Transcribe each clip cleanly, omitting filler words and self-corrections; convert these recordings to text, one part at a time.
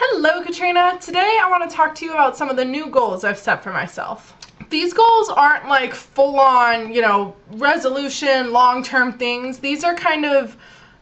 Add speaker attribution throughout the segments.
Speaker 1: Hello, Katrina. Today I want to talk to you about some of the new goals I've set for myself. These goals aren't like full-on, resolution, long-term things. These are kind of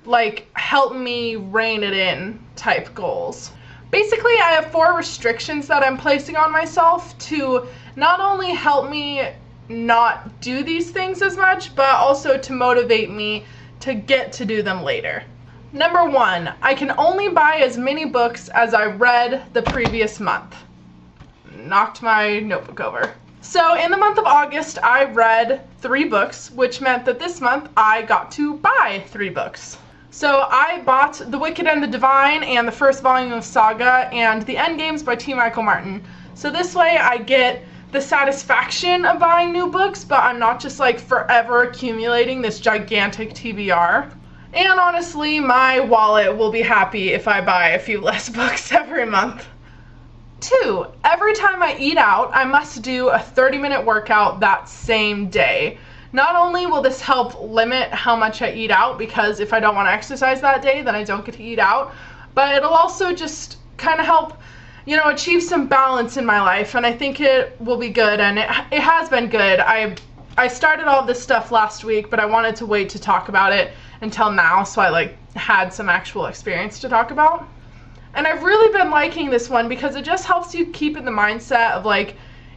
Speaker 1: like help me rein it in type goals. Basically, I have 4 restrictions that I'm placing on myself to not only help me not do these things as much, but also to motivate me to get to do them later. Number 1, I can only buy as many books as I read the previous month. Knocked my notebook over. So in the month of August, I read 3 books, which meant that this month I got to buy 3 books. So I bought The Wicked and the Divine and the first volume of Saga and The Endgames by T. Michael Martin. So this way I get the satisfaction of buying new books, but I'm not just like forever accumulating this gigantic TBR. And honestly, my wallet will be happy if I buy a few less books every month. 2, every time I eat out, I must do a 30-minute workout that same day. Not only will this help limit how much I eat out, because if I don't want to exercise that day, then I don't get to eat out, but it'll also just kind of help, achieve some balance in my life, and I think it will be good, and it has been good. I started all this stuff last week, but I wanted to wait to talk about it until now, so I had some actual experience to talk about. And I've really been liking this one because it just helps you keep in the mindset of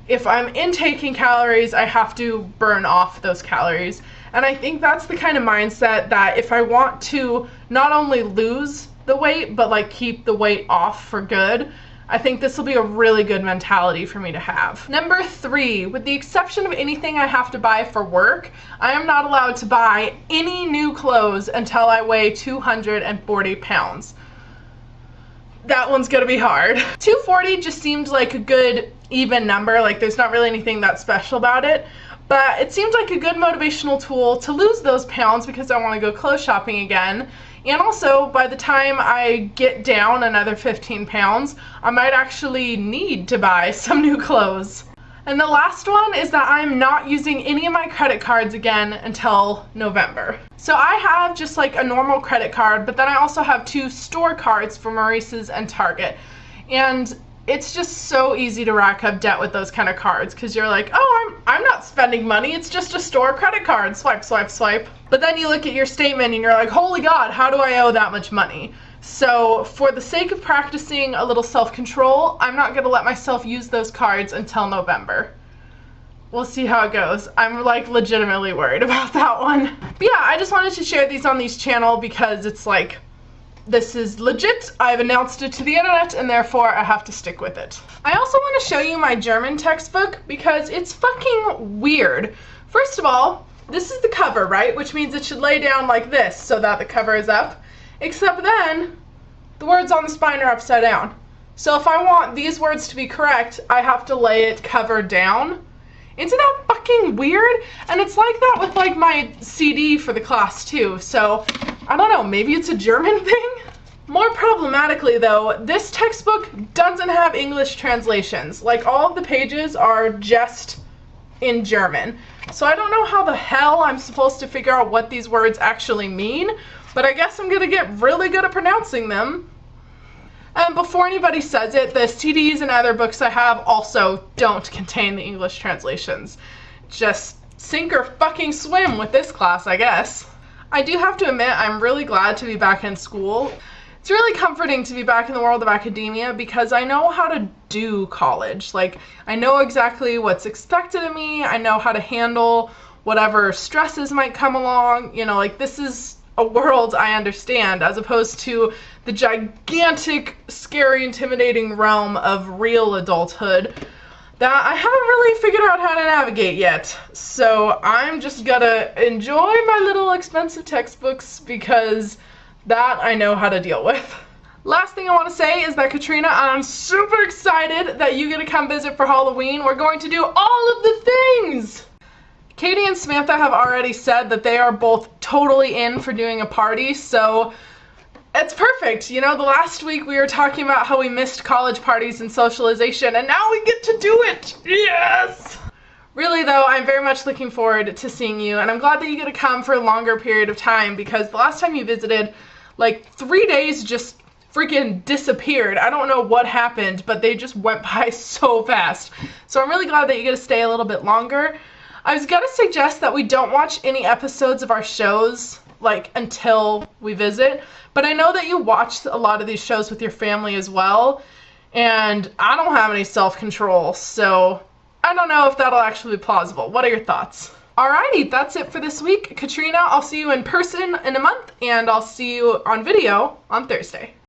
Speaker 1: if I'm intaking calories, I have to burn off those calories. And I think that's the kind of mindset that if I want to not only lose the weight, but keep the weight off for good, I think this will be a really good mentality for me to have. Number 3, with the exception of anything I have to buy for work, I am not allowed to buy any new clothes until I weigh 240 pounds. That one's gonna be hard. 240 just seemed like a good even number, there's not really anything that special about it, but it seems like a good motivational tool to lose those pounds because I want to go clothes shopping again. And also, by the time I get down another 15 pounds, I might actually need to buy some new clothes. And the last one is that I'm not using any of my credit cards again until November. So I have just a normal credit card, but then I also have 2 store cards for Maurice's and Target. And it's just so easy to rack up debt with those kind of cards because you're like, oh, I'm not spending money, it's just a store credit card, swipe, swipe, swipe. But then you look at your statement and you're like, holy God, how do I owe that much money? So for the sake of practicing a little self-control, I'm not going to let myself use those cards until November. We'll see how it goes. I'm legitimately worried about that one. But yeah, I just wanted to share these on this channel because it's this is legit. I've announced it to the internet and therefore I have to stick with it. I also want to show you my German textbook because it's fucking weird. First of all, this is the cover, right? Which means it should lay down like this so that the cover is up. Except then, the words on the spine are upside down. So if I want these words to be correct, I have to lay it cover down. Isn't that fucking weird? And it's like that with my CD for the class too. So I don't know, maybe it's a German thing? More problematically though, this textbook doesn't have English translations. All of the pages are just in German. So I don't know how the hell I'm supposed to figure out what these words actually mean, but I guess I'm gonna get really good at pronouncing them. And before anybody says it, the CDs and other books I have also don't contain the English translations. Just sink or fucking swim with this class, I guess. I do have to admit, I'm really glad to be back in school. It's really comforting to be back in the world of academia because I know how to do college. I know exactly what's expected of me. I know how to handle whatever stresses might come along. This is a world I understand as opposed to the gigantic, scary, intimidating realm of real adulthood that I haven't really figured out how to navigate yet. So I'm just gonna enjoy my little expensive textbooks because that I know how to deal with. Last thing I want to say is that Katrina, I'm super excited that you get to come visit for Halloween. We're going to do all of the things! Katie and Samantha have already said that they are both totally in for doing a party, so it's perfect. The last week we were talking about how we missed college parties and socialization, and now we get to do it! Yes! Really though, I'm very much looking forward to seeing you, and I'm glad that you get to come for a longer period of time because the last time you visited, 3 days just freaking disappeared. I don't know what happened, but they just went by so fast. So I'm really glad that you get to stay a little bit longer. I was gonna suggest that we don't watch any episodes of our shows like until we visit, but I know that you watch a lot of these shows with your family as well, and I don't have any self-control, so I don't know if that'll actually be plausible. What are your thoughts? Alrighty, that's it for this week. Katrina, I'll see you in person in a month, and I'll see you on video on Thursday.